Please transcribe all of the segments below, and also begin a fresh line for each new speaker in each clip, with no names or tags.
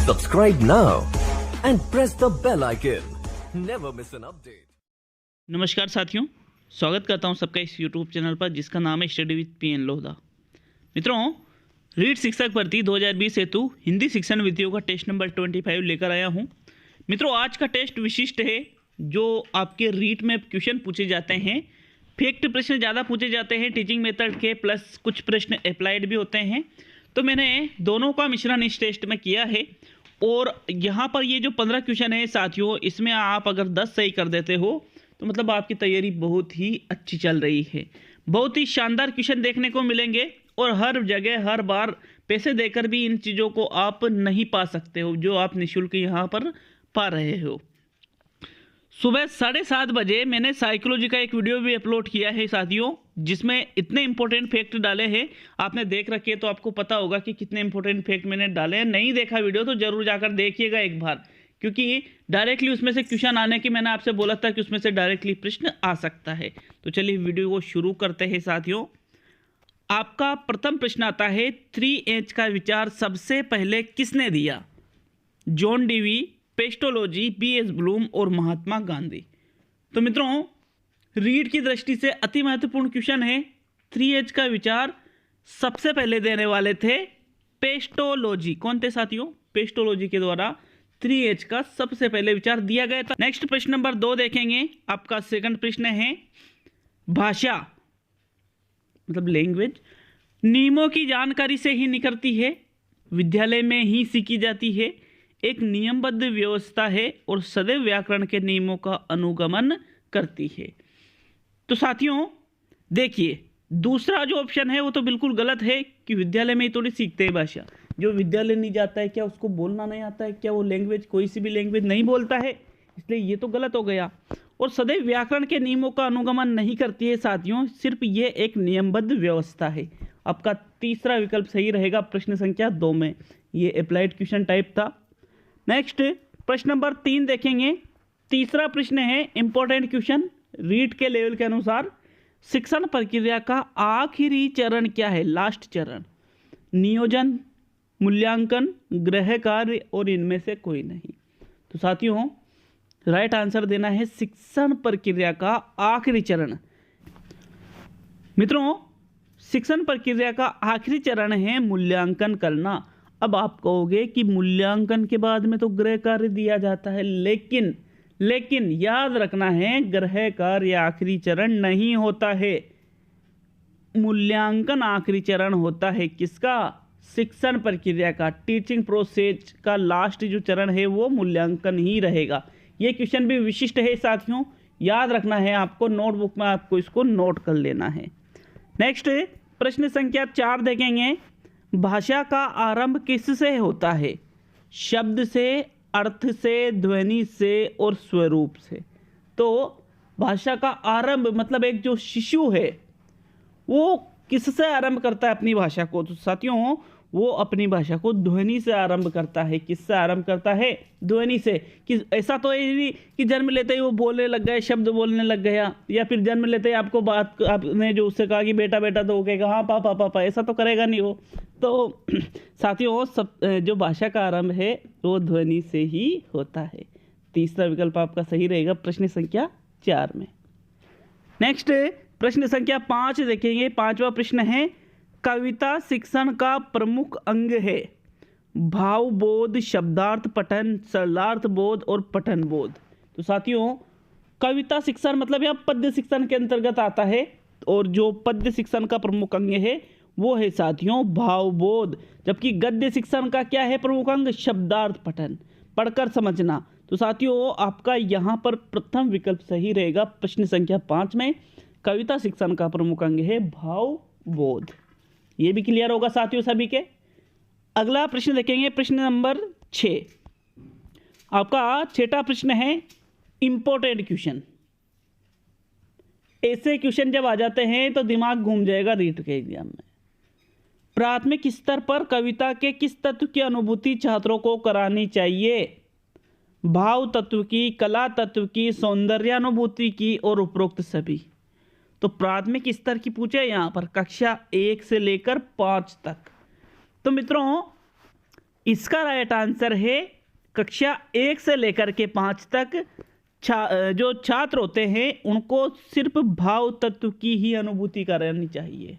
Subscribe now and press the bell icon. Never miss an update.
नमस्कार साथियों, स्वागत करता हूं सबका इस YouTube चैनल पर जिसका नाम है स्टडी विद पीएन लोधा। मित्रों, रीट शिक्षक भर्ती 2020 हेतु हिंदी शिक्षण विधियों का टेस्ट नंबर 25 लेकर आया हूं। मित्रों, आज का टेस्ट विशिष्ट है। जो आपके रीट में क्वेश्चन पूछे जाते हैं, फैक्ट प्रश्न ज़्यादा पूछे जाते हैं टीचिंग मेथड के, प्लस कुछ प्रश्न अप्लाइड भी होते हैं। तो मैंने दोनों का मिश्रण इस टेस्ट में किया है और यहाँ पर ये जो 15 क्वेश्चन है साथियों, इसमें आप अगर 10 सही कर देते हो तो मतलब आपकी तैयारी बहुत ही अच्छी चल रही है। बहुत ही शानदार क्वेश्चन देखने को मिलेंगे और हर जगह हर बार पैसे देकर भी इन चीज़ों को आप नहीं पा सकते हो जो आप निःशुल्क यहाँ पर पा रहे हो। सुबह 7:30 बजे मैंने साइकोलॉजी का एक वीडियो भी अपलोड किया है साथियों, जिसमें इतने इंपॉर्टेंट फैक्ट डाले हैं। आपने देख रखे तो आपको पता होगा कि कितने इंपॉर्टेंट फैक्ट मैंने डाले हैं। नहीं देखा वीडियो तो जरूर जाकर देखिएगा एक बार, क्योंकि डायरेक्टली उसमें से क्वेश्चन आने की मैंने आपसे बोला था कि उसमें से डायरेक्टली प्रश्न आ सकता है। तो चलिए वीडियो को शुरू करते हैं साथियों। आपका प्रथम प्रश्न आता है, 3H का विचार सबसे पहले किसने दिया? John Dewey, pestology, B.S. Bloom और महात्मा गांधी। तो मित्रों, रीड की दृष्टि से अति महत्वपूर्ण क्वेश्चन है। 3H का विचार सबसे पहले देने वाले थे पेस्टोलॉजी। कौन थे साथियों? पेस्टोलॉजी के द्वारा 3H का सबसे पहले विचार दिया गया था। नेक्स्ट प्रश्न नंबर 2 देखेंगे। आपका सेकंड प्रश्न है, भाषा मतलब लैंग्वेज नियमों की जानकारी से ही निकलती है, विद्यालय में ही सीखी जाती है, एक नियमबद्ध व्यवस्था है और सदैव व्याकरण के नियमों का अनुगमन करती है। तो साथियों देखिए, दूसरा जो ऑप्शन है वो तो बिल्कुल गलत है कि विद्यालय में ही थोड़ी सीखते हैं भाषा। जो विद्यालय नहीं जाता है क्या उसको बोलना नहीं आता है क्या? वो लैंग्वेज कोई सी भी लैंग्वेज नहीं बोलता है, इसलिए ये तो गलत हो गया। और सदैव व्याकरण के नियमों का अनुगमन नहीं करती है साथियों, सिर्फ ये एक नियमबद्ध व्यवस्था है। आपका तीसरा विकल्प सही रहेगा प्रश्न संख्या 2 में। ये अप्लाइड क्वेश्चन टाइप था। नेक्स्ट प्रश्न नंबर 3 देखेंगे। तीसरा प्रश्न है इंपॉर्टेंट क्वेश्चन रीट के लेवल के अनुसार, शिक्षण प्रक्रिया का आखिरी चरण क्या है? लास्ट चरण, नियोजन, मूल्यांकन, गृह कार्य और इनमें से कोई नहीं। तो साथियों राइट आंसर देना है शिक्षण प्रक्रिया का आखिरी चरण। मित्रों, शिक्षण प्रक्रिया का आखिरी चरण है मूल्यांकन करना। अब आप कहोगे कि मूल्यांकन के बाद में तो गृह कार्य दिया जाता है, लेकिन याद रखना है गृह कार्य आखिरी चरण नहीं होता है। मूल्यांकन आखिरी चरण होता है किसका? शिक्षण प्रक्रिया का। टीचिंग प्रोसेस का लास्ट जो चरण है वो मूल्यांकन ही रहेगा। ये क्वेश्चन भी विशिष्ट है साथियों, याद रखना है आपको, नोटबुक में आपको इसको नोट कर लेना है। नेक्स्ट प्रश्न संख्या 4 देखेंगे। भाषा का आरंभ किससे होता है? शब्द से, अर्थ से, ध्वनि से और स्वरूप से। तो भाषा का आरंभ मतलब एक जो शिशु है वो किससे आरंभ करता है अपनी भाषा को? तो साथियों वो अपनी भाषा को ध्वनि से आरंभ करता है। किससे आरंभ करता है? ध्वनि से। कि ऐसा तो है नहीं कि जन्म लेते ही वो बोलने लग गए, शब्द बोलने लग गया, या फिर जन्म लेते ही आपको बात आपने जो उससे कहा कि बेटा बेटा तो वो कहेगा हाँ पापा पापा, ऐसा तो करेगा नहीं वो। तो साथियों सब जो भाषा का आरंभ है वो ध्वनि से ही होता है। तीसरा विकल्प आपका सही रहेगा प्रश्न संख्या 4 में। नेक्स्ट प्रश्न संख्या 5 देखेंगे। 5वां प्रश्न है, कविता शिक्षण का प्रमुख अंग है? भाव बोध, शब्दार्थ पठन, सरलार्थ बोध और पठन बोध। तो साथियों कविता शिक्षण मतलब यह पद्य शिक्षण के अंतर्गत आता है, और जो पद्य शिक्षण का प्रमुख अंग है वो है साथियों भाव बोध। जबकि गद्य शिक्षण का क्या है प्रमुख अंग? शब्दार्थ पठन, पढ़कर समझना। तो साथियों आपका यहाँ पर प्रथम विकल्प सही रहेगा प्रश्न संख्या 5 में। कविता शिक्षण का प्रमुख अंग है भाव बोध। ये भी क्लियर होगा साथियों सभी के। अगला प्रश्न देखेंगे, प्रश्न नंबर 6। आपका छठा प्रश्न है इंपॉर्टेंट क्वेश्चन। ऐसे क्वेश्चन जब आ जाते हैं तो दिमाग घूम जाएगा रीट के एग्जाम में। प्राथमिक स्तर पर कविता के किस तत्व की अनुभूति छात्रों को करानी चाहिए? भाव तत्व की, कला तत्व की, सौंदर्यानुभूति की और उपरोक्त सभी। तो प्राथमिक स्तर की पूछे यहाँ पर, कक्षा 1 से लेकर 5 तक। तो मित्रों इसका राइट आंसर है कक्षा 1 से लेकर के 5 तक जो छात्र होते हैं उनको सिर्फ भाव तत्व की ही अनुभूति करनी चाहिए,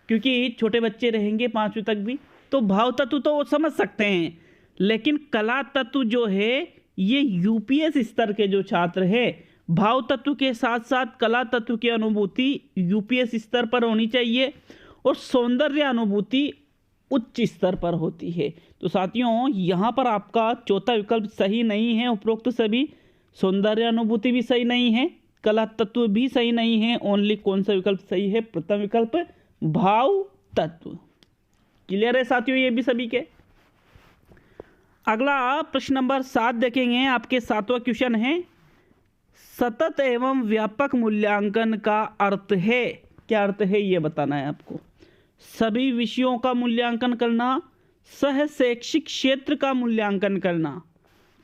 क्योंकि छोटे बच्चे रहेंगे 5वीं तक भी तो भाव तत्व तो वो समझ सकते हैं, लेकिन कला तत्व जो है ये यूपीएस स्तर के जो छात्र हैं, भाव तत्व के साथ साथ कला तत्व की अनुभूति यूपीएस स्तर पर होनी चाहिए और सौंदर्य अनुभूति उच्च स्तर पर होती है। तो साथियों यहाँ पर आपका चौथा विकल्प सही नहीं है, उपरोक्त सभी सौंदर्य अनुभूति भी सही नहीं है, कला तत्व भी सही नहीं है, ओनली कौन सा विकल्प सही है? प्रथम विकल्प भाव तत्व। क्लियर है साथियों ये भी सभी के? अगला प्रश्न नंबर 7 देखेंगे, आपके 7वां क्वेश्चन है सतत एवं व्यापक मूल्यांकन का अर्थ है। क्या अर्थ है ये बताना है आपको। सभी विषयों का मूल्यांकन करना, सह शैक्षिक क्षेत्र का मूल्यांकन करना,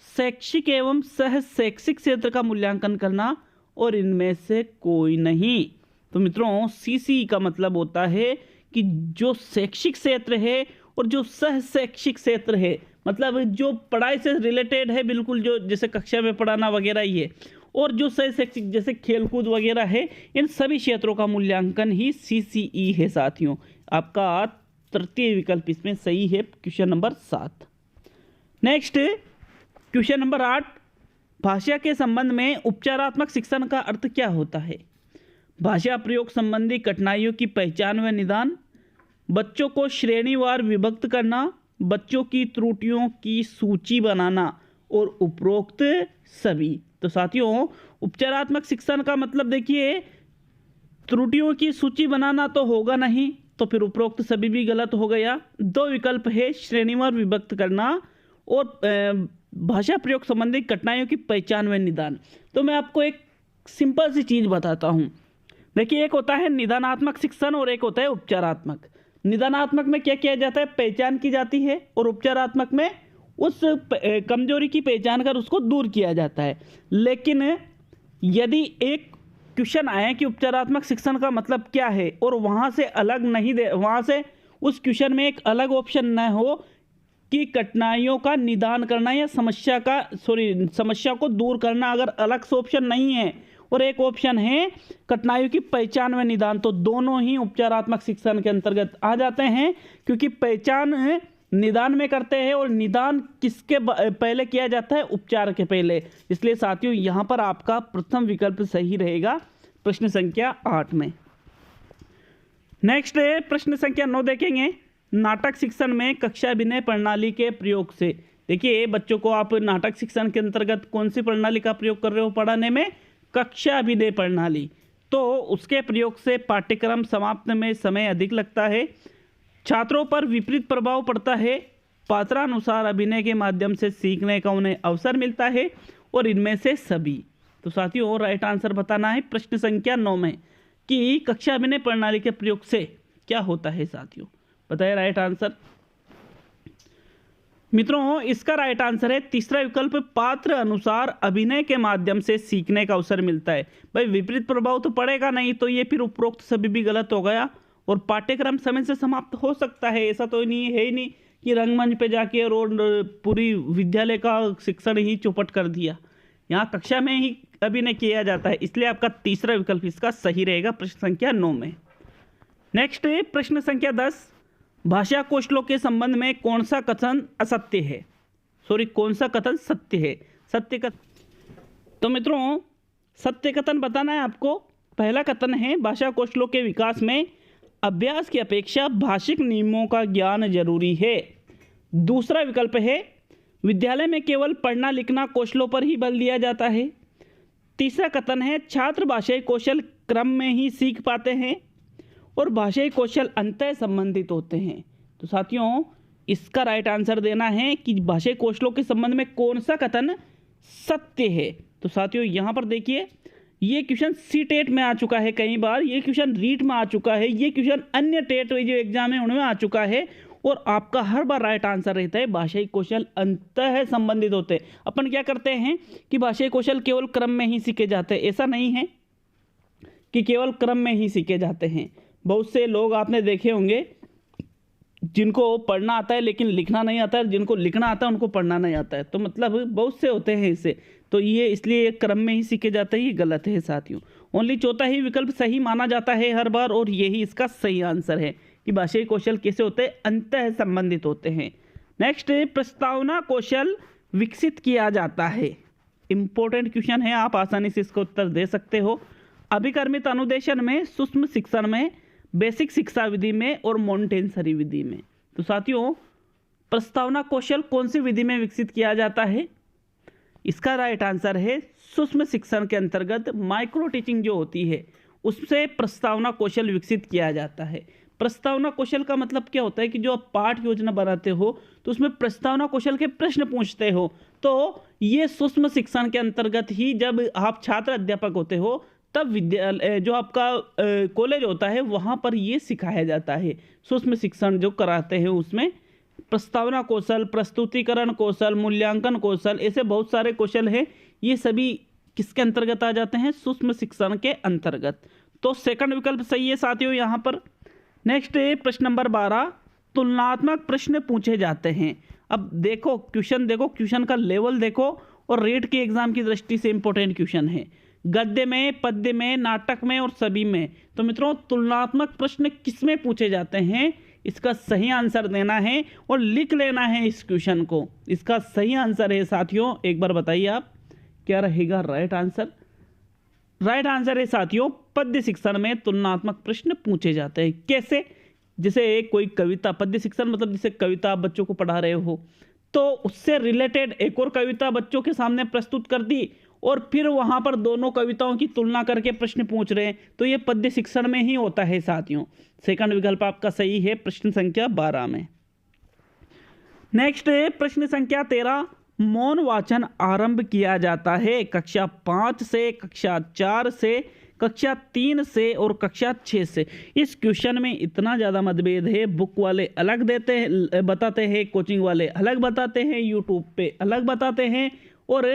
शैक्षिक एवं सह शैक्षिक क्षेत्र का मूल्यांकन करना और इनमें से कोई नहीं। तो मित्रों सीसी का मतलब होता है कि जो शैक्षिक क्षेत्र है और जो सह शैक्षिक क्षेत्र है, मतलब जो पढ़ाई से रिलेटेड है बिल्कुल, जो जैसे कक्षा में पढ़ाना वगैरह ये, और जो सह शैक्षिक जैसे खेलकूद वगैरह है, इन सभी क्षेत्रों का मूल्यांकन ही सीसीई है साथियों। आपका तृतीय विकल्प इसमें सही है, question number 7। Next question number 8, भाषा के संबंध में उपचारात्मक शिक्षण का अर्थ क्या होता है? भाषा प्रयोग संबंधी कठिनाइयों की पहचान व निदान, बच्चों को श्रेणीवार विभक्त करना, बच्चों की त्रुटियों की सूची बनाना और उपरोक्त सभी। तो साथियों उपचारात्मक शिक्षण का मतलब देखिए, त्रुटियों की सूची बनाना तो होगा नहीं, तो फिर उपरोक्त सभी भी गलत हो गया। 2 विकल्प है, श्रेणीवार विभक्त करना और भाषा प्रयोग संबंधी कठिनाइयों की पहचान व निदान। तो मैं आपको एक सिंपल सी चीज़ बताता हूँ। देखिए एक होता है निदानात्मक शिक्षण और एक होता है उपचारात्मक। निदानात्मक में क्या किया जाता है? पहचान की जाती है, और उपचारात्मक में उस कमजोरी की पहचान कर उसको दूर किया जाता है। लेकिन यदि एक क्वेश्चन आए कि उपचारात्मक शिक्षण का मतलब क्या है और वहाँ से अलग नहीं दे, वहाँ से उस क्वेश्चन में एक अलग ऑप्शन न हो कि कठिनाइयों का निदान करना या समस्या को दूर करना, अगर अलग से ऑप्शन नहीं है और एक ऑप्शन है कठिनाइयों की पहचान व निदान, तो दोनों ही उपचारात्मक शिक्षण के अंतर्गत आ जाते हैं, क्योंकि पहचान निदान में करते हैं और निदान किसके पहले किया जाता है? उपचार के पहले। इसलिए साथियों यहाँ पर आपका प्रथम विकल्प सही रहेगा प्रश्न संख्या 8 में। नेक्स्ट है प्रश्न संख्या 9 देखेंगे, नाटक शिक्षण में कक्षा अभिनय प्रणाली के प्रयोग से। देखिए बच्चों को आप नाटक शिक्षण के अंतर्गत कौन सी प्रणाली का प्रयोग कर रहे हो पढ़ाने में? कक्षा अभिनय प्रणाली। तो उसके प्रयोग से पाठ्यक्रम समाप्त में समय अधिक लगता है, छात्रों पर विपरीत प्रभाव पड़ता है, पात्रानुसार अभिनय के माध्यम से सीखने का उन्हें अवसर मिलता है, और इनमें से सभी। तो साथियों राइट आंसर बताना है प्रश्न संख्या 9 में कि कक्षा अभिनय प्रणाली के प्रयोग से क्या होता है साथियों, बताइए राइट आंसर। मित्रों इसका राइट आंसर है तीसरा विकल्प, पात्र अनुसार अभिनय के माध्यम से सीखने का अवसर मिलता है। भाई विपरीत प्रभाव तो पड़ेगा नहीं, तो ये फिर उपरोक्त सभी भी गलत हो गया, और पाठ्यक्रम समय से समाप्त हो सकता है, ऐसा तो नहीं है ही नहीं कि रंगमंच पे जाके और पूरी विद्यालय का शिक्षण ही चौपट कर दिया। यहाँ कक्षा में ही अभिनय किया जाता है, इसलिए आपका तीसरा विकल्प इसका सही रहेगा प्रश्न संख्या 9 में। नेक्स्ट है प्रश्न संख्या 10, भाषा कौशलों के संबंध में कौन सा कथन असत्य है? कौन सा कथन सत्य है? सत्य कथन। तो मित्रों सत्य कथन बताना है आपको। पहला कथन है भाषा कौशलों के विकास में अभ्यास की अपेक्षा भाषिक नियमों का ज्ञान जरूरी है। दूसरा विकल्प है विद्यालय में केवल पढ़ना लिखना कौशलों पर ही बल दिया जाता है। तीसरा कथन है छात्र भाषाई कौशल क्रम में ही सीख पाते हैं और भाषाई कौशल अंतः संबंधित होते हैं। तो साथियों इसका राइट आंसर देना है कि भाषाई कौशलों के संबंध में कौन सा कथन सत्य है। तो साथियों यहाँ पर देखिए ये क्वेश्चन सी टेट में आ चुका है कई बार, ये क्वेश्चन रीट में आ चुका है, ये क्वेश्चन अन्य टेट जो एग्जाम है उनमें आ चुका है, और आपका हर बार राइट आंसर रहता है भाषाई कौशल अंतः संबंधित होते हैं। अपन क्या करते हैं कि भाषाई कौशल केवल क्रम में ही सीखे जाते हैं, ऐसा नहीं है कि केवल क्रम में ही सीखे जाते हैं। बहुत से लोग आपने देखे होंगे जिनको पढ़ना आता है लेकिन लिखना नहीं आता है, जिनको लिखना आता है उनको पढ़ना नहीं आता है, तो मतलब बहुत से होते हैं इससे, तो ये इसलिए एक क्रम में ही सीखे जाते हैं, ये गलत है साथियों। ओनली चौथा ही विकल्प सही माना जाता है हर बार, और यही इसका सही आंसर है कि भाषाई कौशल कैसे होते हैं, अंतः संबंधित होते हैं। नेक्स्ट, प्रस्तावना कौशल विकसित किया जाता है। इंपॉर्टेंट क्वेश्चन है, आप आसानी से इसका उत्तर दे सकते हो। अभिकर्मित अनुदेशन में, सूक्ष्म शिक्षण में, बेसिक शिक्षा विधि में और मॉन्टेसरी विधि में। तो साथियों, प्रस्तावना कौशल कौन सी विधि में विकसित किया जाता है? इसका राइट आंसर है सूक्ष्म शिक्षण के अंतर्गत माइक्रो टीचिंग जो होती है उससे प्रस्तावना कौशल विकसित किया जाता है। प्रस्तावना कौशल का मतलब क्या होता है कि जो आप पाठ योजना बनाते हो तो उसमें प्रस्तावना कौशल के प्रश्न पूछते हो, तो ये सूक्ष्म शिक्षण के अंतर्गत ही जब आप छात्र अध्यापक होते हो तब विद्यालय जो आपका कॉलेज होता है वहाँ पर ये सिखाया जाता है। सूक्ष्म शिक्षण जो कराते हैं उसमें प्रस्तावना कौशल, प्रस्तुतिकरण कौशल, मूल्यांकन कौशल, ऐसे बहुत सारे कौशल हैं, ये सभी किसके अंतर्गत आ जाते हैं? सूक्ष्म शिक्षण के अंतर्गत। तो सेकंड विकल्प सही है साथियों यहाँ पर। नेक्स्ट है प्रश्न नंबर 12, तुलनात्मक प्रश्न पूछे जाते हैं। अब देखो क्वेश्चन का लेवल देखो, और रेट के एग्जाम की दृष्टि से इंपॉर्टेंट क्वेश्चन है। गद्य में, पद्य में, नाटक में और सभी में। तो मित्रों, तुलनात्मक प्रश्न किसमें पूछे जाते हैं, इसका सही आंसर देना है और लिख लेना है इस क्वेश्चन को। इसका सही आंसर है साथियों, एक बार बताइए आप क्या रहेगा राइट आंसर? राइट आंसर है साथियों, पद्य शिक्षण में तुलनात्मक प्रश्न पूछे जाते हैं। कैसे? जैसे एक कोई कविता, पद्य शिक्षण मतलब जैसे कविता आप बच्चों को पढ़ा रहे हो तो उससे रिलेटेड एक और कविता बच्चों के सामने प्रस्तुत कर दी और फिर वहां पर दोनों कविताओं की तुलना करके प्रश्न पूछ रहे हैं, तो ये पद्य शिक्षण में ही होता है साथियों। सेकंड विकल्प आपका सही है प्रश्न संख्या 12 में। नेक्स्ट है प्रश्न संख्या 13, मौन वाचन आरंभ किया जाता है कक्षा 5 से, कक्षा 4 से, कक्षा 3 से और कक्षा 6 से। इस क्वेश्चन में इतना ज़्यादा मतभेद है, बुक वाले अलग देते हैं, बताते हैं, कोचिंग वाले अलग बताते हैं, यूट्यूब पे अलग बताते हैं, और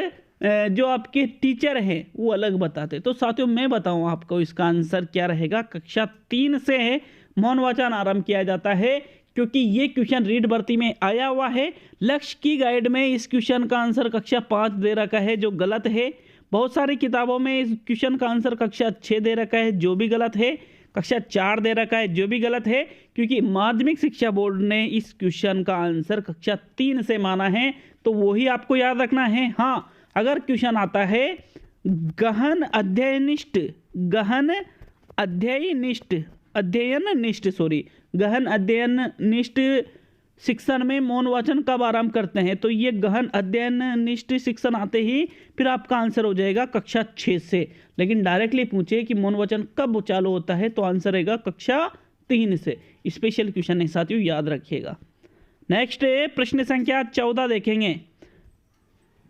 जो आपके टीचर हैं वो अलग बताते हैं। तो साथियों, मैं बताऊं आपको इसका आंसर क्या रहेगा। कक्षा 3 से है मौन वाचन आरंभ किया जाता है, क्योंकि ये क्वेश्चन रीड भर्ती में आया हुआ है। लक्ष्य की गाइड में इस क्वेश्चन का आंसर कक्षा 5 दे रखा है, जो गलत है। बहुत सारी किताबों में इस क्वेश्चन का आंसर कक्षा 6 दे रखा है, जो भी गलत है। कक्षा 4 दे रखा है, जो भी गलत है, क्योंकि माध्यमिक शिक्षा बोर्ड ने इस क्वेश्चन का आंसर कक्षा 3 से माना है, तो वही आपको याद रखना है। हाँ, अगर क्वेश्चन आता है गहन अध्ययननिष्ठ शिक्षण में मौन वाचन कब आरंभ करते हैं, तो ये गहन अध्ययननिष्ठ शिक्षण आते ही फिर आपका आंसर हो जाएगा कक्षा 6 से। लेकिन डायरेक्टली पूछे कि मौन वाचन कब चालू होता है, तो आंसर रहेगा कक्षा 3 से। स्पेशल क्वेश्चन है साथियों, याद रखिएगा। नेक्स्ट प्रश्न संख्या 14 देखेंगे।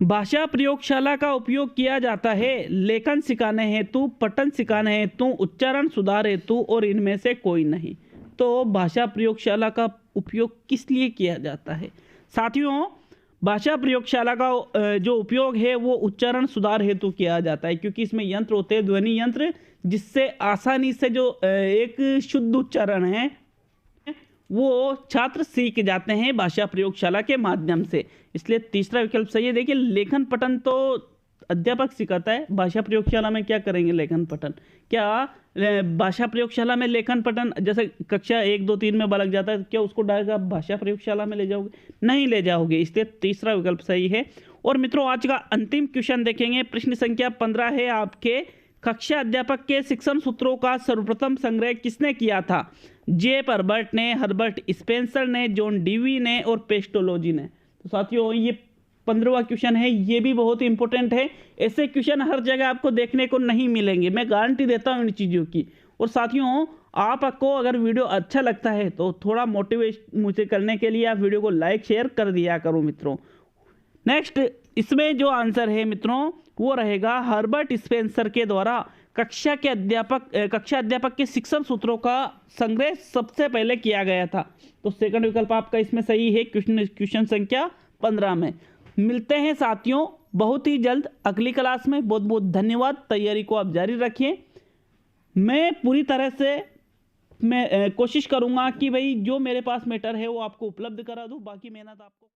भाषा प्रयोगशाला का उपयोग किया जाता है लेखन सिखाने हेतु, पठन सिखाने हेतु, उच्चारण सुधार हेतु और इनमें से कोई नहीं। तो भाषा प्रयोगशाला का उपयोग किस लिए किया जाता है? साथियों, भाषा प्रयोगशाला का जो उपयोग है वो उच्चारण सुधार हेतु किया जाता है, क्योंकि इसमें यंत्र होते हैं, ध्वनि यंत्र, जिससे आसानी से जो एक शुद्ध उच्चारण है वो छात्र सीख जाते हैं भाषा प्रयोगशाला के माध्यम से। इसलिए तीसरा विकल्प सही है। देखिए, लेखन पठन तो अध्यापक सिखाता है, भाषा प्रयोगशाला में क्या करेंगे लेखन पठन? क्या भाषा प्रयोगशाला में लेखन पठन जैसे कक्षा 1, 2, 3 में बालक जाता है, क्या उसको डायरेक्ट आप भाषा प्रयोगशाला में ले जाओगे? नहीं ले जाओगे। इसलिए तीसरा विकल्प सही है। और मित्रों, आज का अंतिम क्वेश्चन देखेंगे। प्रश्न संख्या 15 है आपके, कक्षा अध्यापक के शिक्षण सूत्रों का सर्वप्रथम संग्रह किसने किया था? जेप हर्बर्ट ने, हर्बर्ट स्पेंसर ने, जॉन डीवी ने और पेस्टोलॉजी ने। तो साथियों, ये 15वां क्वेश्चन है, ये भी बहुत इंपॉर्टेंट है। ऐसे क्वेश्चन हर जगह आपको देखने को नहीं मिलेंगे, मैं गारंटी देता हूँ इन चीज़ों की। और साथियों, आपको अगर वीडियो अच्छा लगता है तो थोड़ा मोटिवेट मुझे करने के लिए आप वीडियो को लाइक शेयर कर दिया करो मित्रों। नेक्स्ट, इसमें जो आंसर है मित्रों वो रहेगा हर्बर्ट स्पेंसर के द्वारा कक्षा अध्यापक के शिक्षण सूत्रों का संग्रह सबसे पहले किया गया था। तो सेकंड विकल्प आपका इसमें सही है क्वेश्चन संख्या 15 में। मिलते हैं साथियों बहुत ही जल्द अगली क्लास में। बहुत बहुत धन्यवाद। तैयारी को आप जारी रखिए। मैं पूरी तरह से मैं कोशिश करूँगा कि भाई जो मेरे पास मैटर है वो आपको उपलब्ध करा दूँ, बाकी मेहनत आपको